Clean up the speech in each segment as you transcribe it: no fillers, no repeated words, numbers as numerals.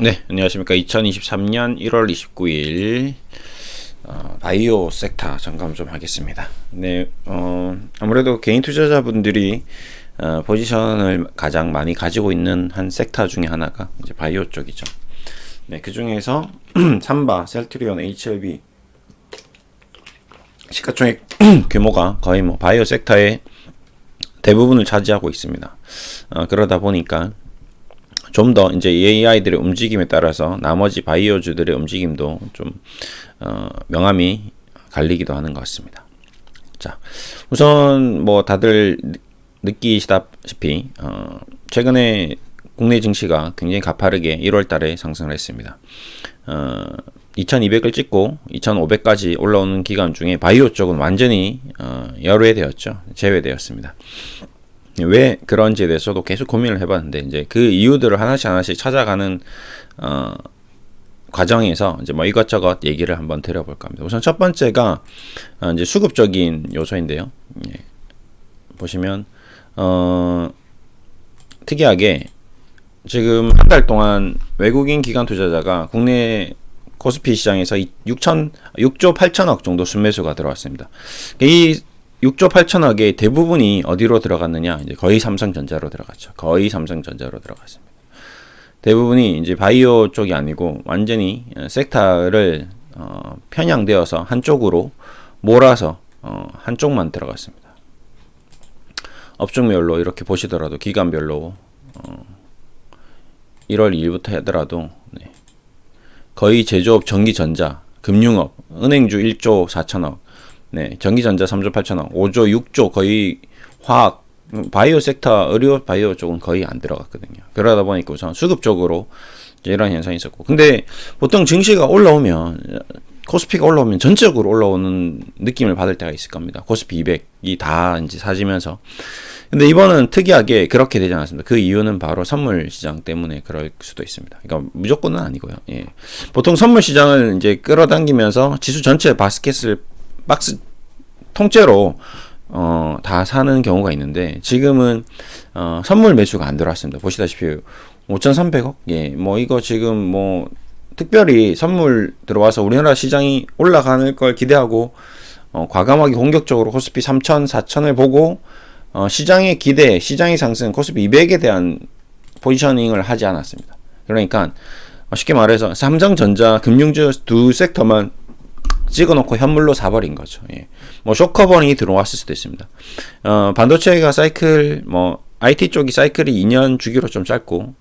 네, 안녕하십니까. 2023년 1월 29일 바이오 섹터 점검 좀 하겠습니다. 네, 아무래도 개인 투자자분들이 포지션을 가장 많이 가지고 있는 한 섹터 중에 하나가 이제 바이오 쪽이죠. 네, 그 중에서 삼바, 셀트리온, HLB 시가총액 규모가 거의 뭐 바이오 섹터의 대부분을 차지하고 있습니다. 그러다 보니까 좀 더 이제 AI들의 움직임에 따라서 나머지 바이오주들의 움직임도 좀 명암이 갈리기도 하는 것 같습니다. 자, 우선 뭐 다들 느끼시다시피 최근에 국내 증시가 굉장히 가파르게 1월 달에 상승을 했습니다. 2200을 찍고 2500까지 올라오는 기간 중에 바이오 쪽은 완전히 열외되었죠. 제외되었습니다. 왜 그런지에 대해서도 계속 고민을 해봤는데, 이제 그 이유들을 하나씩 찾아가는 과정에서 이제 뭐 이것저것 얘기를 한번 드려볼까 합니다. 우선 첫 번째가 이제 수급적인 요소인데요. 예. 보시면 특이하게 지금 한 달 동안 외국인 기관 투자자가 국내 코스피 시장에서 6조 8천억 정도 순매수가 들어왔습니다. 이 6조 8천억의 대부분이 어디로 들어갔느냐? 이제 거의 삼성전자로 들어갔죠. 거의 삼성전자로 들어갔습니다. 대부분이 이제 바이오 쪽이 아니고 완전히 섹터를 편향되어서 한쪽으로 몰아서 한쪽만 들어갔습니다. 업종별로 이렇게 보시더라도 기간별로 1월 2일부터 하더라도 거의 제조업, 전기전자, 금융업, 은행주 1조 4천억, 네, 전기전자 3조 8천억, 5조 6조 거의 화학, 바이오 섹터, 의료 바이오 쪽은 거의 안 들어갔거든요. 그러다 보니까 우선 수급적으로 이런 현상이 있었고, 근데 보통 증시가 올라오면, 코스피가 올라오면 전적으로 올라오는 느낌을 받을 때가 있을 겁니다. 코스피 200이 다 이제 사지면서. 근데 이번은 특이하게 그렇게 되지 않았습니다. 그 이유는 바로 선물 시장 때문에 그럴 수도 있습니다. 그러니까 무조건은 아니고요. 예. 보통 선물 시장을 이제 끌어당기면서 지수 전체 바스켓을 박스 통째로 다 사는 경우가 있는데, 지금은 선물 매수가 안 들어왔습니다. 보시다시피 5,300억? 예. 뭐 이거 지금 뭐 특별히 선물 들어와서 우리나라 시장이 올라가는 걸 기대하고 과감하게 공격적으로 코스피 3,000, 4,000을 보고 시장의 기대, 시장의 상승, 코스피 200에 대한 포지셔닝을 하지 않았습니다. 그러니까 쉽게 말해서 삼성전자, 금융주 두 섹터만 찍어놓고 현물로 사버린 거죠. 예. 뭐 쇼커버닝이 들어왔을 수도 있습니다. 반도체가 사이클, 뭐 IT 쪽이 사이클이 2년 주기로 좀 짧고,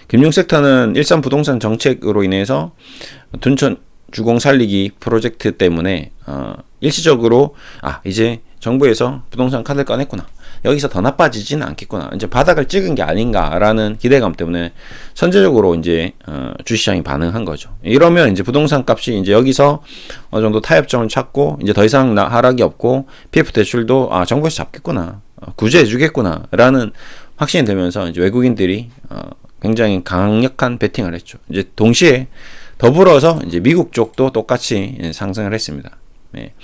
금융 섹터는 일산 부동산 정책으로 인해서 둔촌 주공 살리기 프로젝트 때문에 일시적으로 이제 정부에서 부동산 카드를 꺼냈구나, 여기서 더 나빠지지는 않겠구나, 이제 바닥을 찍은 게 아닌가라는 기대감 때문에 선제적으로 이제 주시장이 반응한 거죠. 이러면 이제 부동산 값이 이제 여기서 어느 정도 타협점을 찾고 이제 더 이상 하락이 없고 PF 대출도 정부에서 잡겠구나, 구제해 주겠구나라는 확신이 되면서 이제 외국인들이 굉장히 강력한 베팅을 했죠. 이제 동시에 더불어서 이제 미국 쪽도 똑같이 상승을 했습니다. 네.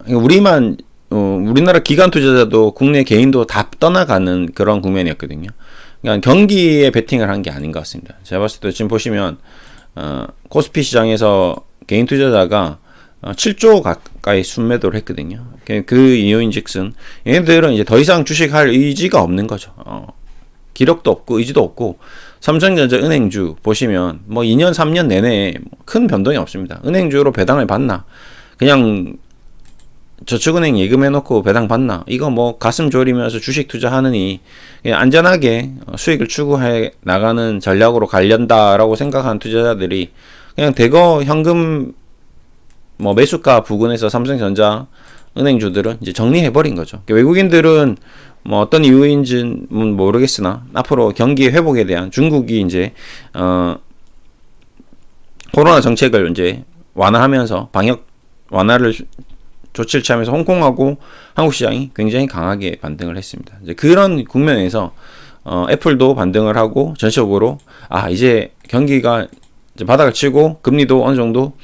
우리나라 기관 투자자도 국내 개인도 다 떠나가는 그런 국면이었거든요. 그러니까 경기에 베팅을 한 게 아닌 것 같습니다. 제가 봤을 때 지금 보시면 코스피 시장에서 개인 투자자가 7조 가까이 순매도를 했거든요. 그 이유인즉슨 얘네들은 이제 더 이상 주식할 의지가 없는 거죠. 기력도 없고 의지도 없고, 삼성전자, 은행주 보시면 뭐 2년 3년 내내 큰 변동이 없습니다. 은행주로 배당을 받나, 그냥 저축은행 예금해놓고 배당 받나, 이거 뭐 가슴 졸이면서 주식 투자하느니 그냥 안전하게 수익을 추구해 나가는 전략으로 가련다라고 생각하는 투자자들이 그냥 대거 현금 뭐 매수가 부근에서 삼성전자, 은행주들은 이제 정리해버린 거죠. 외국인들은 뭐 어떤 이유인지는 모르겠으나 앞으로 경기 회복에 대한 중국이 이제 코로나 정책을 이제 완화하면서 방역 완화를 조치를 취하면서 홍콩하고 한국 시장이 굉장히 강하게 반등을 했습니다. 이제 그런 국면에서 애플도 반등을 하고 전체적으로 이제 경기가 이제 바닥을 치고 금리도 어느 정도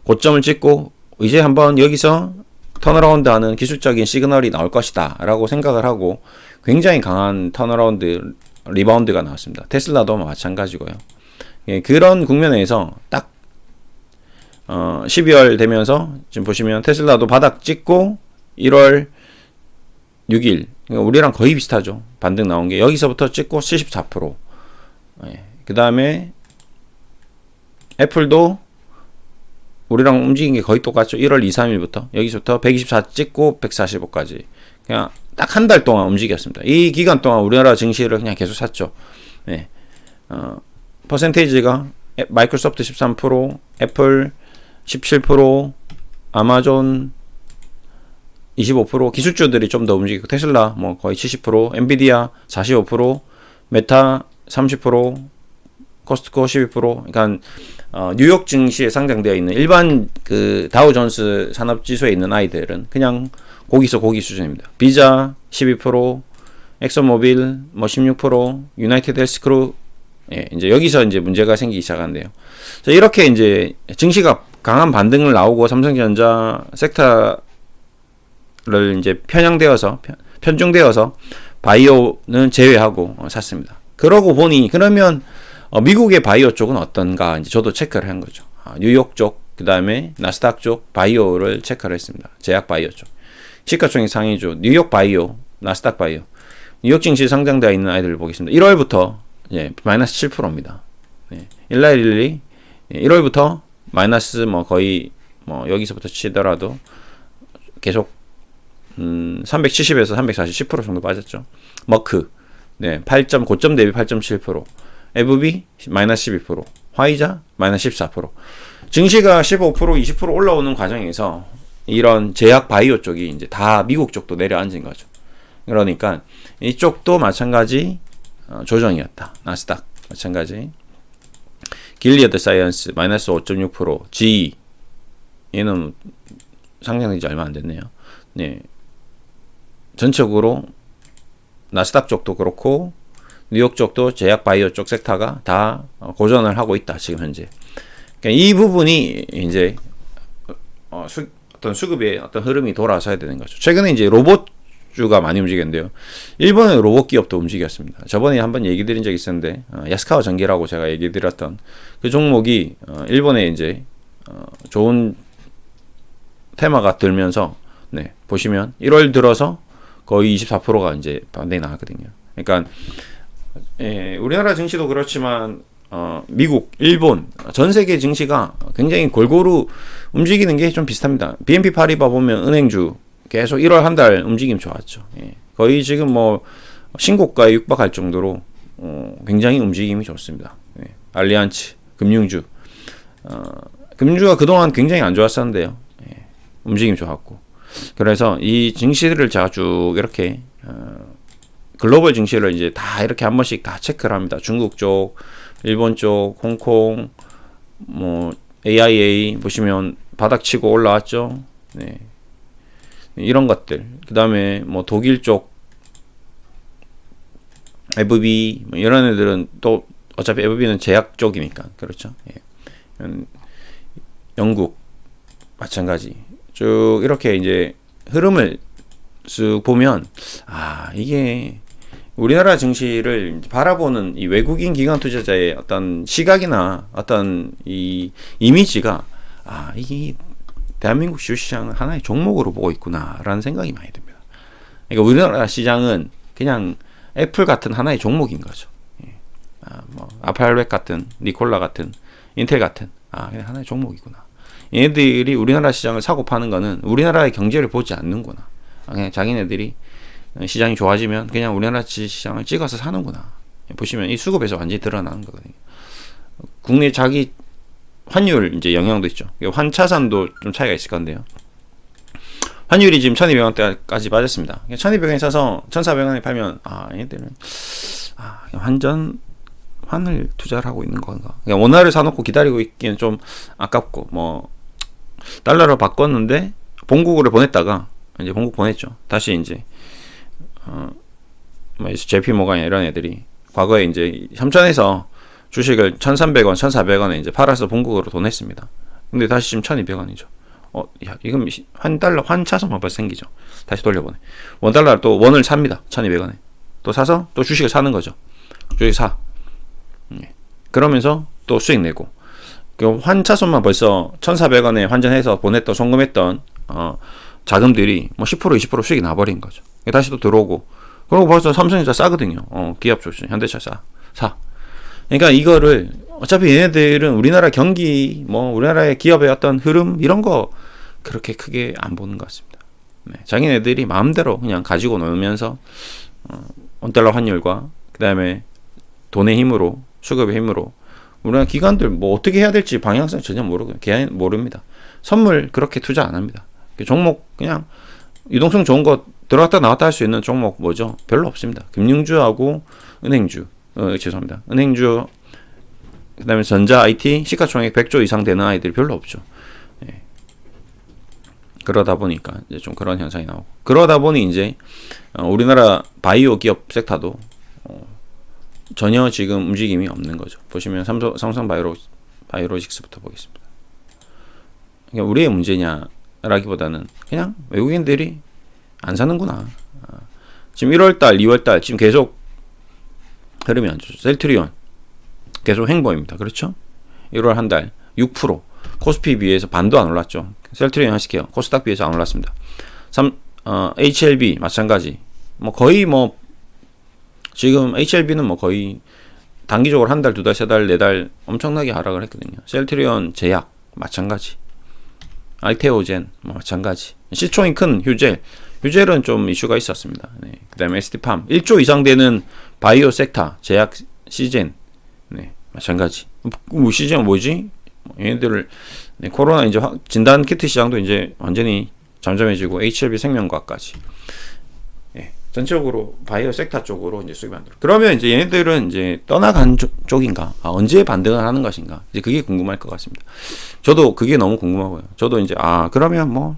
고점을 찍고 이제 한번 여기서 턴어라운드 하는 기술적인 시그널이 나올 것이다 라고 생각을 하고 굉장히 강한 턴어라운드 리바운드가 나왔습니다. 테슬라도 마찬가지고요. 예, 그런 국면에서 딱 12월 되면서 지금 보시면 테슬라도 바닥 찍고 1월 6일 그러니까 우리랑 거의 비슷하죠. 반등 나온 게 여기서부터 찍고 74%. 예, 그 다음에 애플도 우리랑 움직인 게 거의 똑같죠. 1월 2, 3일부터 여기서부터 124 찍고 145까지 그냥 딱 한 달 동안 움직였습니다. 이 기간 동안 우리나라 증시를 그냥 계속 샀죠. 예. 퍼센테이지가 마이크로소프트 13%, 애플 17%, 아마존 25%, 기술주들이 좀 더 움직이고 테슬라 뭐 거의 70%, 엔비디아 45%, 메타 30%, 코스트코 12%. 그러니까 뉴욕 증시에 상장되어 있는 일반 그 다우존스 산업지수에 있는 아이들은 그냥 고기서 고기 수준입니다. 비자 12%, 엑소모빌 뭐 16%, 유나이티드 헬스크루 예, 이제 여기서 이제 문제가 생기기 시작한대요. 이렇게 이제 증시가 강한 반등을 나오고 삼성전자 섹터를 이제 편중되어서 바이오는 제외하고 샀습니다. 그러고 보니 그러면 미국의 바이오 쪽은 어떤가 이제 저도 체크를 한 거죠. 뉴욕 쪽, 그 다음에 나스닥 쪽 바이오를 체크를 했습니다. 제약 바이오 쪽. 시가총액 상위주 뉴욕 바이오, 나스닥 바이오. 뉴욕 증시 상장되어 있는 아이들을 보겠습니다. 1월부터 예, 마이너스 7%입니다. 예, 일라일리 1월부터 마이너스 뭐 거의 뭐 여기서부터 치더라도 계속 370에서 340 10% 정도 빠졌죠. 머크 네, 고점 대비 8.7%. 에브비 마이너스 12%. 화이자 마이너스 14%. 증시가 15% 20% 올라오는 과정에서 이런 제약 바이오 쪽이 이제 다 미국 쪽도 내려앉은 거죠. 그러니까 이쪽도 마찬가지 조정이었다. 나스닥 마찬가지. 길리어드 사이언스 마이너스 5.6%. GE 얘는 상장된 지 얼마 안 됐네요. 네. 전적으로 나스닥 쪽도 그렇고 뉴욕 쪽도 제약 바이오 쪽 섹터가 다 고전을 하고 있다. 지금 현재. 그러니까 이 부분이 이제 어떤 수급의 어떤 흐름이 돌아서야 되는 거죠. 최근에 이제 로봇주가 많이 움직였는데요. 일본의 로봇 기업도 움직였습니다. 저번에 한번 얘기 드린 적이 있었는데 야스카와 전기라고 제가 얘기 드렸던 그 종목이 일본에 이제 좋은 테마가 들면서 네, 보시면 1월 들어서 거의 24%가 이제 반등이 나왔거든요. 그러니까 예, 우리나라 증시도 그렇지만 미국, 일본, 전 세계 증시가 굉장히 골고루 움직이는 게 좀 비슷합니다. BNP 파리바 보면 은행주 계속 1월 한 달 움직임 좋았죠. 예, 거의 지금 뭐 신고가에 육박할 정도로 굉장히 움직임이 좋습니다. 예, 알리안츠, 금융주, 금융주가 그동안 굉장히 안 좋았었는데요. 예, 움직임 좋았고. 그래서 이 증시들을 제가 쭉 이렇게 글로벌 증시를 이제 다 이렇게 한 번씩 다 체크를 합니다. 중국 쪽, 일본 쪽, 홍콩, 뭐 AIA 보시면 바닥치고 올라왔죠. 네. 이런 것들. 그다음에 뭐 독일 쪽 에브비 뭐 이런 애들은 또 어차피 에브비는 제약 쪽이니까 그렇죠. 예. 영국 마찬가지. 쭉 이렇게 이제 흐름을 쓱 보면 이게 우리나라 증시를 바라보는 이 외국인 기관 투자자의 어떤 시각이나 어떤 이 이미지가 이게 대한민국 주식시장은 하나의 종목으로 보고 있구나라는 생각이 많이 듭니다. 그러니까 우리나라 시장은 그냥 애플 같은 하나의 종목인 거죠. 예. 뭐 아팔벳 같은, 니콜라 같은, 인텔 같은 그냥 하나의 종목이구나. 얘네들이 우리나라 시장을 사고 파는 거는 우리나라의 경제를 보지 않는구나. 그냥 자기네들이 시장이 좋아지면 그냥 우리나라 시장을 찍어서 사는구나. 보시면 이 수급에서 완전히 드러나는 거거든요. 국내 자기 환율 이제 영향도 있죠. 환차산도 좀 차이가 있을 건데요. 환율이 지금 1200원대까지 빠졌습니다. 1200원에 사서 1400원에 팔면 얘네들은 환을 투자를 하고 있는 건가. 그냥 원화를 사놓고 기다리고 있기는 좀 아깝고 뭐 달러로 바꿨는데 본국으로 보냈다가 이제 본국 보냈죠. 다시 이제 JP 모간 이런 애들이 과거에 이제 삼천에서 주식을 1,300원, 1,400원에 이제 팔아서 본국으로 보냈습니다. 근데 다시 지금 1,200원이죠. 이건 환차선 방법 생기죠. 다시 돌려보내. 원달러 또 원을 삽니다. 1,200원에. 또 사서 또 주식을 사는 거죠. 주식 사. 그러면서 또 수익 내고, 그 환차손만 벌써 1,400원에 환전해서 보냈던 송금했던 자금들이 뭐 10% 20% 수익이 나버린 거죠. 다시 또 들어오고, 그리고 벌써 삼성전자 싸거든요. 기업 좋죠. 현대차 사. 그러니까 이거를 어차피 얘네들은 우리나라 경기, 뭐 우리나라의 기업의 어떤 흐름 이런 거 그렇게 크게 안 보는 것 같습니다. 네, 자기네들이 마음대로 그냥 가지고 놀면서 원달러 환율과 그 다음에 돈의 힘으로, 수급의 힘으로 우리나라 기관들 뭐 어떻게 해야 될지 방향성 전혀 모릅니다. 선물 그렇게 투자 안 합니다. 종목 그냥 유동성 좋은 거 들어갔다 나왔다 할 수 있는 종목 뭐죠? 별로 없습니다. 금융주하고 은행주, 죄송합니다. 은행주, 그 다음에 전자, IT, 시가총액 100조 이상 되는 아이들이 별로 없죠. 예. 그러다 보니까 이제 좀 그런 현상이 나오고, 그러다 보니 이제 우리나라 바이오 기업 섹터도 전혀 지금 움직임이 없는 거죠. 보시면 삼성 바이오로직스부터 보겠습니다. 그러니까 우리의 문제냐라기보다는 그냥 외국인들이 안 사는구나. 지금 1월달, 2월달 지금 계속 흐름이 안 좋죠. 셀트리온 계속 횡보입니다. 그렇죠? 1월 한 달 6%, 코스피 비해서 반도 안 올랐죠. 셀트리온 헬스케어 코스닥 비해서 안 올랐습니다. HLB 마찬가지. 뭐 거의 뭐 지금 HLB는 뭐 거의 단기적으로 한 달, 두 달, 세 달, 네 달 엄청나게 하락을 했거든요. 셀트리온 제약 마찬가지. 알테오젠 뭐 마찬가지. 시총이 큰 휴젤은 좀 이슈가 있었습니다. 네. 그다음에 ST팜 1조 이상 되는 바이오 섹터 제약 시젠 네, 마찬가지. 뭐 시즌은 뭐지? 얘네들을 네, 코로나 이제 진단 키트 시장도 이제 완전히 잠잠해지고 HLB 생명과까지. 네, 전체적으로 바이오 섹터 쪽으로 이제 수익이 안 들어. 그러면 이제 얘네들은 이제 떠나간 쪽인가? 언제 반등을 하는 것인가? 이제 그게 궁금할 것 같습니다. 저도 그게 너무 궁금하고요. 저도 이제 그러면 뭐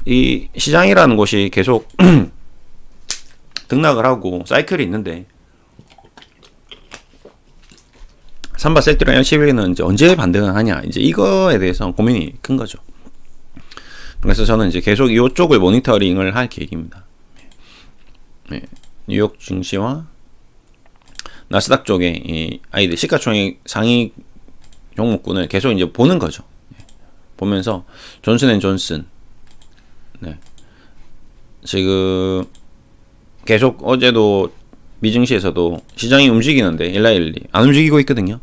이 시장이라는 곳이 계속 등락을 하고 사이클이 있는데. 삼바 셀트리온 LCB는 이제 언제 반등을 하냐, 이제 이거에 대해서 고민이 큰 거죠. 그래서 저는 이제 계속 이쪽을 모니터링을 할 계획입니다. 네. 뉴욕 증시와 나스닥 쪽에 이 아이들 시가총액 상위 종목군을 계속 이제 보는 거죠. 보면서 존슨앤존슨, 네. 지금 계속 어제도 미증시에서도 시장이 움직이는데 일라일리 안 움직이고 있거든요.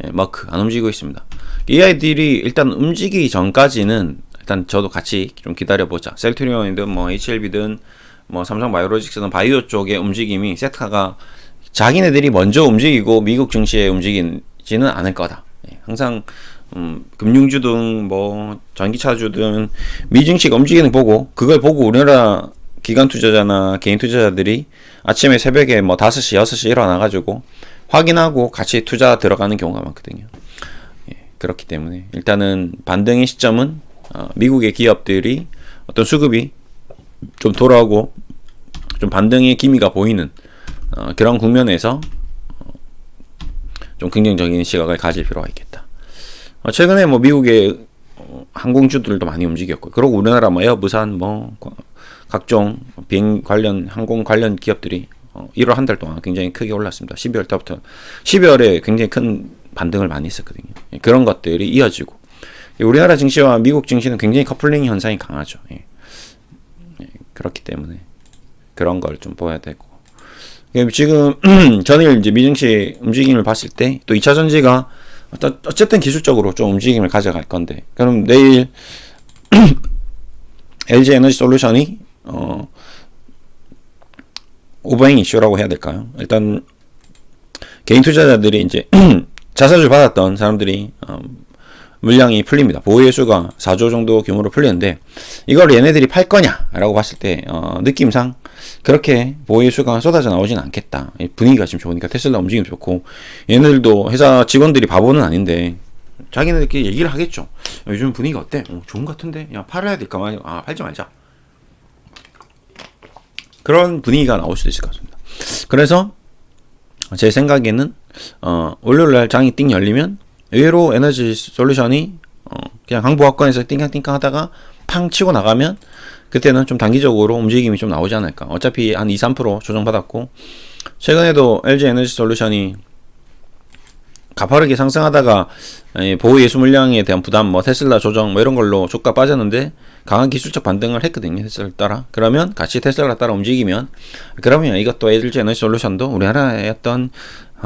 예, 마크 안 움직이고 있습니다. 이 아이들이 일단 움직이기 전까지는 일단 저도 같이 좀 기다려보자. 셀트리온이든 뭐 HLB든 뭐 삼성 바이오로직스든 바이오 쪽의 움직임이 세타가 자기네들이 먼저 움직이고 미국 증시에 움직이지는 않을 거다. 예, 항상 금융주든 뭐 전기차주든 미증시가 움직이는 보고 그걸 보고 우리나라 기관 투자자나 개인 투자자들이 아침에 새벽에 뭐 5시, 6시 일어나가지고 확인하고 같이 투자 들어가는 경우가 많거든요. 예, 그렇기 때문에 일단은 반등의 시점은 미국의 기업들이 어떤 수급이 좀 돌아오고 좀 반등의 기미가 보이는 그런 국면에서 좀 긍정적인 시각을 가질 필요가 있겠다. 최근에 뭐 미국의 항공주들도 많이 움직였고, 그리고 우리나라 뭐 에어부산 뭐 각종 비행 관련 항공 관련 기업들이 1월 한 달 동안 굉장히 크게 올랐습니다. 12월 때부터 12월에 굉장히 큰 반등을 많이 했었거든요. 그런 것들이 이어지고, 우리나라 증시와 미국 증시는 굉장히 커플링 현상이 강하죠. 그렇기 때문에 그런 걸 좀 보여야 되고, 지금 전일 이제 미증시 움직임을 봤을 때 또 2차 전지가 어쨌든 기술적으로 좀 움직임을 가져갈 건데, 그럼 내일 LG 에너지 솔루션이 오버행 이슈라고 해야 될까요? 일단 개인 투자자들이 이제 자사주 받았던 사람들이 물량이 풀립니다. 보유수가 4조 정도 규모로 풀리는데, 이걸 얘네들이 팔 거냐라고 봤을 때 느낌상 그렇게 보유수가 쏟아져 나오진 않겠다. 분위기가 지금 좋으니까 테슬라 움직임 좋고, 얘네들도 회사 직원들이 바보는 아닌데 자기네들끼리 얘기를 하겠죠. 요즘 분위기가 어때? 좋은 것 같은데? 야, 팔아야 될까 말이야. 팔지 말자. 그런 분위기가 나올 수도 있을 것 같습니다. 그래서 제 생각에는 월요일날 장이 띵 열리면 의외로 에너지 솔루션이 그냥 항보합권에서 띵깡띵깡 하다가 팡 치고 나가면 그때는 좀 단기적으로 움직임이 좀 나오지 않을까. 어차피 한 2-3% 조정받았고, 최근에도 LG 에너지 솔루션이 가파르게 상승하다가 보호 예수 물량에 대한 부담, 뭐 테슬라 조정 뭐 이런 걸로 주가 빠졌는데 강한 기술적 반등을 했거든요. 테슬라 따라. 그러면 같이 테슬라 따라 움직이면 그러면 이것도 LG 에너지 솔루션도 우리나라의 어떤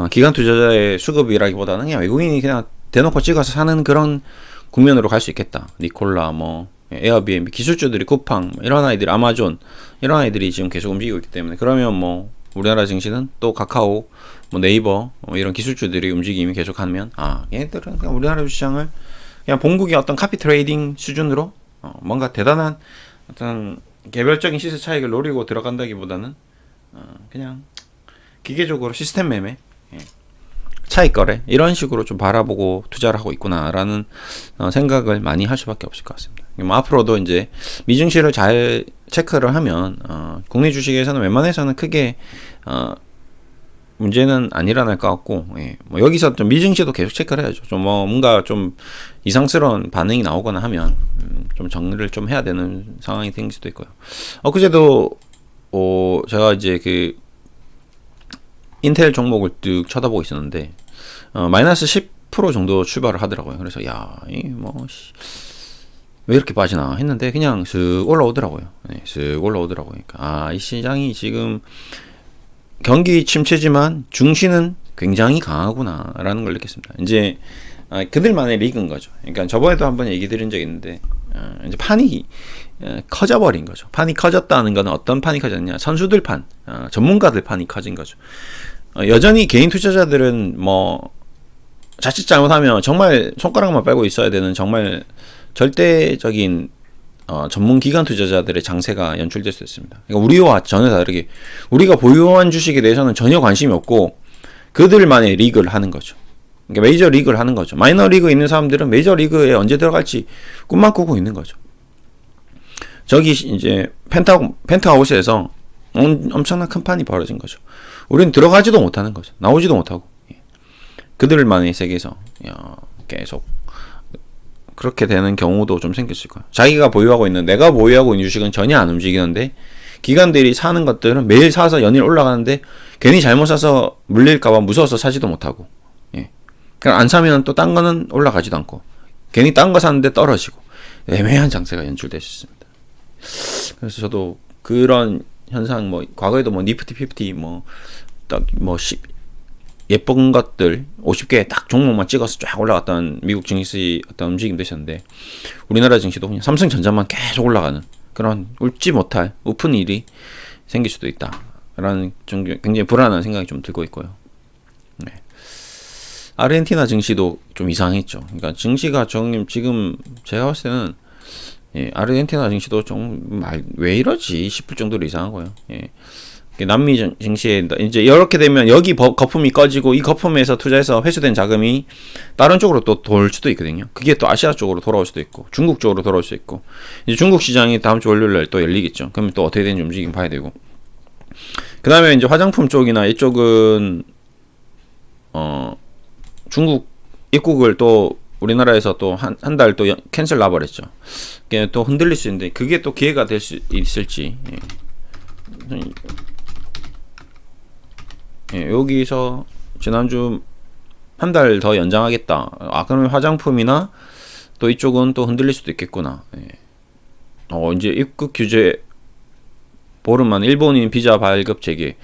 기관 투자자의 수급이라기보다는 그냥 외국인이 그냥 대놓고 찍어서 사는 그런 국면으로 갈 수 있겠다. 니콜라 뭐 에어비앤비 기술주들이 쿠팡 이런 아이들 아마존 이런 아이들이 지금 계속 움직이고 있기 때문에 그러면 뭐 우리나라 증시는 또 카카오 뭐 네이버 이런 기술주들이 움직임이 계속하면 얘네들은 그냥 우리나라 시장을 그냥 본국의 어떤 카피 트레이딩 수준으로 뭔가 대단한 어떤 개별적인 시세 차익을 노리고 들어간다기보다는 그냥 기계적으로 시스템 매매 차익 거래 이런 식으로 좀 바라보고 투자를 하고 있구나라는 생각을 많이 할 수밖에 없을 것 같습니다. 뭐 앞으로도 이제 미증시를 잘 체크를 하면 국내 주식에서는 웬만해서는 크게 문제는 안 일어날 것 같고 뭐 여기서 좀 미증시도 계속 체크를 해야죠. 좀 뭐 뭔가 좀 이상스러운 반응이 나오거나 하면 좀 정리를 좀 해야 되는 상황이 생길 수도 있고요. 그제도 제가 이제 그 인텔 종목을 쭉 쳐다보고 있었는데 마이너스 10% 정도 출발을 하더라고요. 그래서 왜 이렇게 빠지나 했는데 그냥 슥 올라오더라고요. 슥 올라오더라고요. 그러니까 이 시장이 지금 경기 침체지만 중시는 굉장히 강하구나라는 걸 느꼈습니다. 이제 그들만의 리그인 거죠. 그러니까 저번에도 한번 얘기 드린 적이 있는데 이제 판이 커져버린 거죠. 판이 커졌다는 건 어떤 판이 커졌냐? 선수들 판, 전문가들 판이 커진 거죠. 여전히 개인 투자자들은 뭐 자칫 잘못하면 정말 손가락만 빨고 있어야 되는 정말 절대적인 전문 기관 투자자들의 장세가 연출될 수 있습니다. 그러니까 우리와 전혀 다르게 우리가 보유한 주식에 대해서는 전혀 관심이 없고 그들만의 리그를 하는 거죠. 그러니까 메이저 리그를 하는 거죠. 마이너 리그에 있는 사람들은 메이저 리그에 언제 들어갈지 꿈만 꾸고 있는 거죠. 저기 이제 펜트하우스에서 엄청난 큰 판이 벌어진 거죠. 우리는 들어가지도 못하는 거죠. 나오지도 못하고 그들만의 세계에서 계속 그렇게 되는 경우도 좀 생길 수 있고요. 자기가 보유하고 있는 내가 보유하고 있는 주식은 전혀 안 움직이는데 기관들이 사는 것들은 매일 사서 연일 올라가는데 괜히 잘못 사서 물릴까봐 무서워서 사지도 못하고 그냥 안 사면 또 딴 거는 올라가지도 않고 괜히 딴 거 사는데 떨어지고 애매한 장세가 연출될 수 있습니다. 그래서 저도 그런 현상 과거에도 니프티 50 예쁜 것들 50개 딱 종목만 찍어서 쫙 올라갔던 미국 증시 어떤 움직임도 있었는데 우리나라 증시도 그냥 삼성전자만 계속 올라가는 그런 웃지 못할 우픈 일이 생길 수도 있다라는 좀 굉장히 불안한 생각이 좀 들고 있고요. 아르헨티나 증시도 좀 이상했죠. 그러니까 증시가 지금 제가 봤을 때는 아르헨티나 증시도 좀 왜 이러지 싶을 정도로 이상하고요. 남미 증시에 이제 이렇게 되면 여기 거품이 꺼지고 이 거품에서 투자해서 회수된 자금이 다른 쪽으로 또 돌 수도 있거든요. 그게 또 아시아 쪽으로 돌아올 수도 있고 중국 쪽으로 돌아올 수 있고 이제 중국 시장이 다음 주 월요일날 또 열리겠죠. 그러면 또 어떻게 되는지 움직임 봐야 되고 그 다음에 이제 화장품 쪽이나 이쪽은 중국 입국을 또 우리나라에서 또 한 달 또 캔슬 나버렸죠. 그게 또 흔들릴 수 있는데 그게 또 기회가 될 수 있을지. 여기서 지난주 한 달 더 연장하겠다. 그러면 화장품이나 또 이쪽은 또 흔들릴 수도 있겠구나. 이제 입국 규제 보름만 일본인 비자 발급 재개.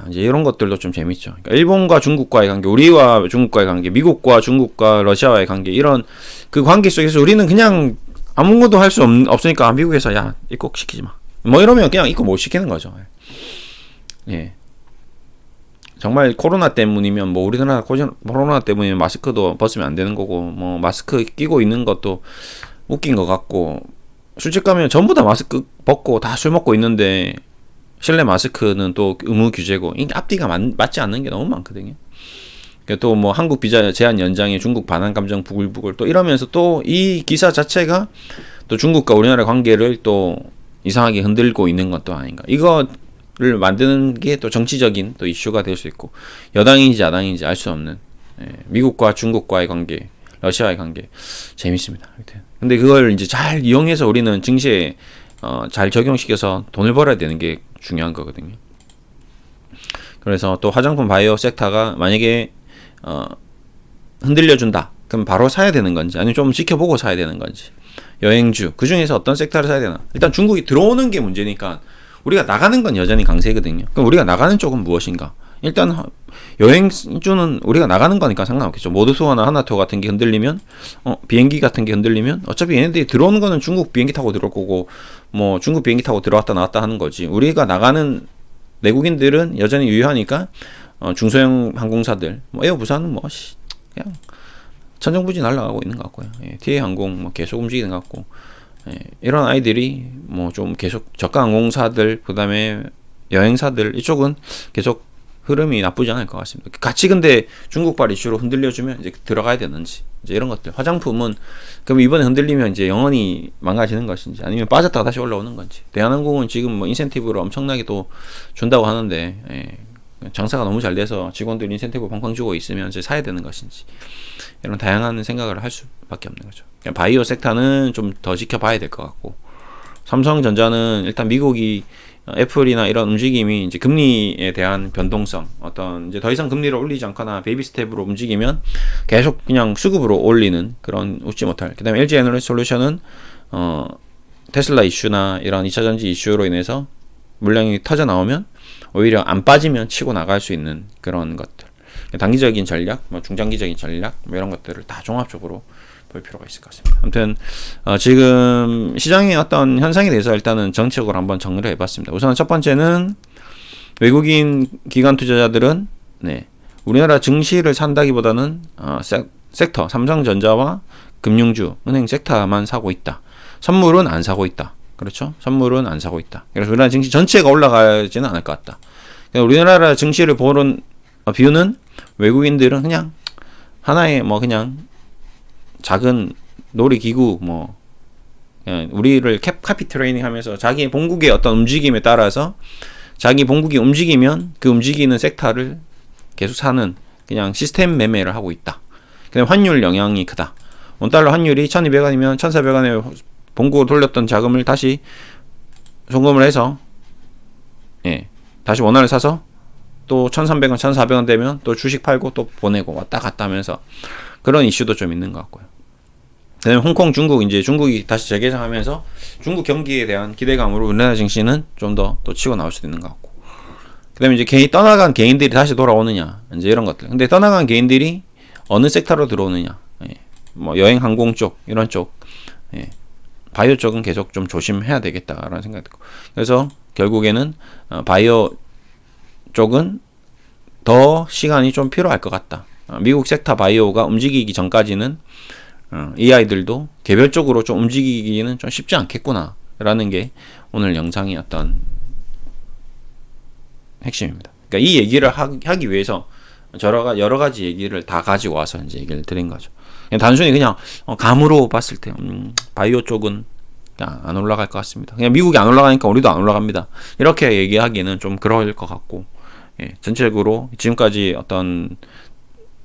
이제 이런 것들도 좀 재밌죠. 그러니까 일본과 중국과의 관계, 우리와 중국과의 관계, 미국과 중국과 러시아와의 관계 이런 그 관계 속에서 우리는 그냥 아무것도 할 수 없으니까 미국에서 입국 시키지 마. 뭐 이러면 그냥 입국 못 시키는 거죠. 정말 코로나 때문이면 우리나라 코로나 때문에 마스크도 벗으면 안 되는 거고 마스크 끼고 있는 것도 웃긴 것 같고 술집 가면 전부 다 마스크 벗고 다 술 먹고 있는데 실내 마스크는 또 의무 규제고 이 앞뒤가 맞지 않는 게 너무 많거든요. 또 한국 비자 제한 연장에 중국 반환 감정 부글부글 또 이러면서 또 이 기사 자체가 또 중국과 우리나라 관계를 또 이상하게 흔들고 있는 것도 아닌가. 이거를 만드는 게 또 정치적인 또 이슈가 될 수 있고 여당인지 야당인지 알 수 없는 미국과 중국과의 관계, 러시아의 관계 재밌습니다. 근데 그걸 이제 잘 이용해서 우리는 증시에 잘 적용시켜서 돈을 벌어야 되는 게 중요한 거거든요. 그래서 또 화장품 바이오 섹터가 만약에 흔들려준다. 그럼 바로 사야 되는 건지 아니면 좀 지켜보고 사야 되는 건지. 여행주 그 중에서 어떤 섹터를 사야 되나. 일단 중국이 들어오는 게 문제니까 우리가 나가는 건 여전히 강세거든요. 그럼 우리가 나가는 쪽은 무엇인가. 일단 여행주는 우리가 나가는 거니까 상관없겠죠. 모드수어나 하나투어 같은 게 흔들리면 비행기 같은 게 흔들리면 어차피 얘네들이 들어오는 거는 중국 비행기 타고 들어올 거고 뭐 중국 비행기 타고 들어왔다 나왔다 하는 거지. 우리가 나가는 내국인들은 여전히 유효하니까 중소형 항공사들 뭐 에어부산은 뭐 그냥 천정부지 날아가고 있는 것 같고요. 예, TA항공 뭐 계속 움직이는 것 같고 이런 아이들이 뭐 좀 계속 저가 항공사들 그다음에 여행사들 이쪽은 계속 흐름이 나쁘지 않을 것 같습니다. 같이 근데 중국발 이슈로 흔들려주면 이제 들어가야 되는지 이제 이런 것들. 화장품은 그럼 이번에 흔들리면 이제 영원히 망가지는 것인지 아니면 빠졌다가 다시 올라오는 건지. 대한항공은 지금 뭐 인센티브를 엄청나게 또 준다고 하는데 장사가 너무 잘 돼서 직원들 인센티브 펑펑 주고 있으면 이제 사야 되는 것인지 이런 다양한 생각을 할 수밖에 없는 거죠. 바이오 섹터는 좀 더 지켜봐야 될 것 같고 삼성전자는 일단 미국이 애플이나 이런 움직임이 이제 금리에 대한 변동성 어떤 이제 더 이상 금리를 올리지 않거나 베이비 스텝으로 움직이면 계속 그냥 수급으로 올리는 그런 웃지 못할. 그다음에 LG 에너지 솔루션은 테슬라 이슈나 이런 2차 전지 이슈로 인해서 물량이 터져 나오면 오히려 안 빠지면 치고 나갈 수 있는 그런 것들. 단기적인 전략, 뭐 중장기적인 전략, 뭐 이런 것들을 다 종합적으로 볼 필요가 있을 것 같습니다. 아무튼 지금 시장의 어떤 현상에 대해서 일단은 정치적으로 한번 정리를 해봤습니다. 우선 첫 번째는 외국인 기관 투자자들은 우리나라 증시를 산다기보다는 섹터, 삼성전자와 금융주, 은행 섹터만 사고 있다. 선물은 안 사고 있다. 그렇죠? 선물은 안 사고 있다. 그래서 우리나라 증시 전체가 올라가지는 않을 것 같다. 우리나라 증시를 보는 비유는 외국인들은 그냥 하나의 뭐 그냥 작은 놀이기구 뭐 우리를 카피 트레이닝 하면서 자기 본국의 어떤 움직임에 따라서 자기 본국이 움직이면 그 움직이는 섹터를 계속 사는 그냥 시스템 매매를 하고 있다. 그다음 환율 영향이 크다. 원달러 환율이 1200원이면 1400원에 본국으로 돌렸던 자금을 다시 송금을 해서 다시 원화를 사서 또 1300원, 1400원 되면 또 주식 팔고 또 보내고 왔다 갔다 하면서 그런 이슈도 좀 있는 것 같고요. 그다음에 홍콩, 중국 이제 중국이 다시 재개장하면서 중국 경기에 대한 기대감으로 우리나라 증시는 좀 더 또 치고 나올 수도 있는 것 같고. 그다음에 이제 떠나간 개인들이 다시 돌아오느냐 이제 이런 것들. 근데 떠나간 개인들이 어느 섹터로 들어오느냐, 뭐 여행, 항공 쪽 이런 쪽, 바이오 쪽은 계속 좀 조심해야 되겠다라는 생각이 들고. 그래서 결국에는 바이오 쪽은 더 시간이 좀 필요할 것 같다. 미국 섹터 바이오가 움직이기 전까지는 이 아이들도 개별적으로 좀 움직이기는 좀 쉽지 않겠구나 라는 게 오늘 영상의 어떤 핵심입니다. 그러니까 이 얘기를 하기 위해서 여러 가지 얘기를 다 가지고 와서 이제 얘기를 드린 거죠. 그냥 단순히 그냥 감으로 봤을 때 바이오 쪽은 안 올라갈 것 같습니다. 그냥 미국이 안 올라가니까 우리도 안 올라갑니다. 이렇게 얘기하기는 좀 그럴 것 같고, 전체적으로 지금까지 어떤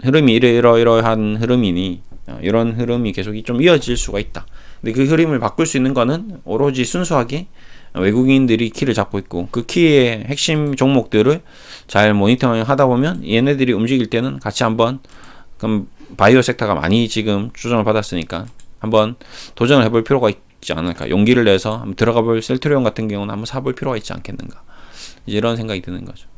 흐름이 이러이러한 흐름이니 이런 흐름이 계속 좀 이어질 수가 있다. 근데 그 흐름을 바꿀 수 있는 거는 오로지 순수하게 외국인들이 키를 잡고 있고 그 키의 핵심 종목들을 잘 모니터링 하다 보면 얘네들이 움직일 때는 같이 한번 그럼 바이오 섹터가 많이 지금 조정을 받았으니까 한번 도전을 해볼 필요가 있지 않을까. 용기를 내서 한번 들어가 볼 셀트리온 같은 경우는 한번 사볼 필요가 있지 않겠는가. 이제 이런 생각이 드는 거죠.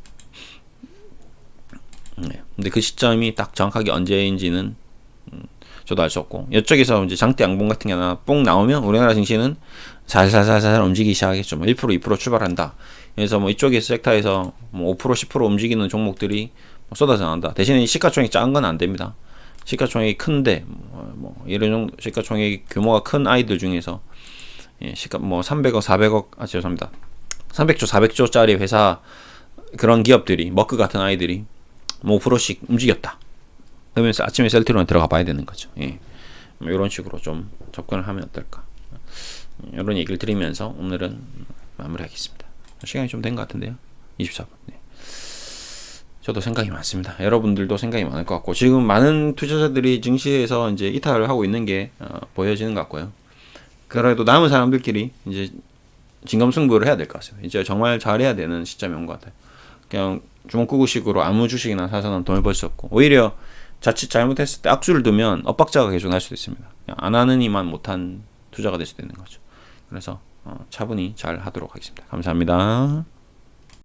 근데 그 시점이 딱 정확하게 언제인지는 저도 알 수 없고 이쪽에서 이제 장대 양봉 같은 게 하나 뽕 나오면 우리나라 증시는 살살살살 움직이기 시작하겠죠. 뭐 1%, 2% 출발한다. 그래서 뭐 이쪽에서 섹터에서 뭐 5%, 10% 움직이는 종목들이 쏟아져 나온다. 대신에 시가총액 작은 건 안 됩니다. 시가총액이 큰데 뭐 이런 정도 시가총액 규모가 큰 아이들 중에서 시가 뭐 300억, 400억 죄송합니다. 300조, 400조짜리 회사 그런 기업들이 머크 같은 아이들이 뭐 5%씩 움직였다. 그러면서 아침에 셀트리온에 들어가 봐야 되는 거죠. 뭐 이런 식으로 좀 접근을 하면 어떨까. 이런 얘기를 드리면서 오늘은 마무리하겠습니다. 시간이 좀 된 것 같은데요. 24분. 저도 생각이 많습니다. 여러분들도 생각이 많을 것 같고 지금 많은 투자자들이 증시에서 이제 이탈을 하고 있는 게 보여지는 것 같고요. 그래도 남은 사람들끼리 이제 진검승부를 해야 될 것 같습니다. 이제 정말 잘해야 되는 시점이 온 것 같아요. 그냥 주먹구구식으로 아무 주식이나 사서는 돈을 벌 수 없고 오히려 자칫 잘못했을 때 악수를 두면 엇박자가 계속 날 수도 있습니다. 안 하는 이만 못한 투자가 될 수도 있는 거죠. 그래서 차분히 잘 하도록 하겠습니다. 감사합니다.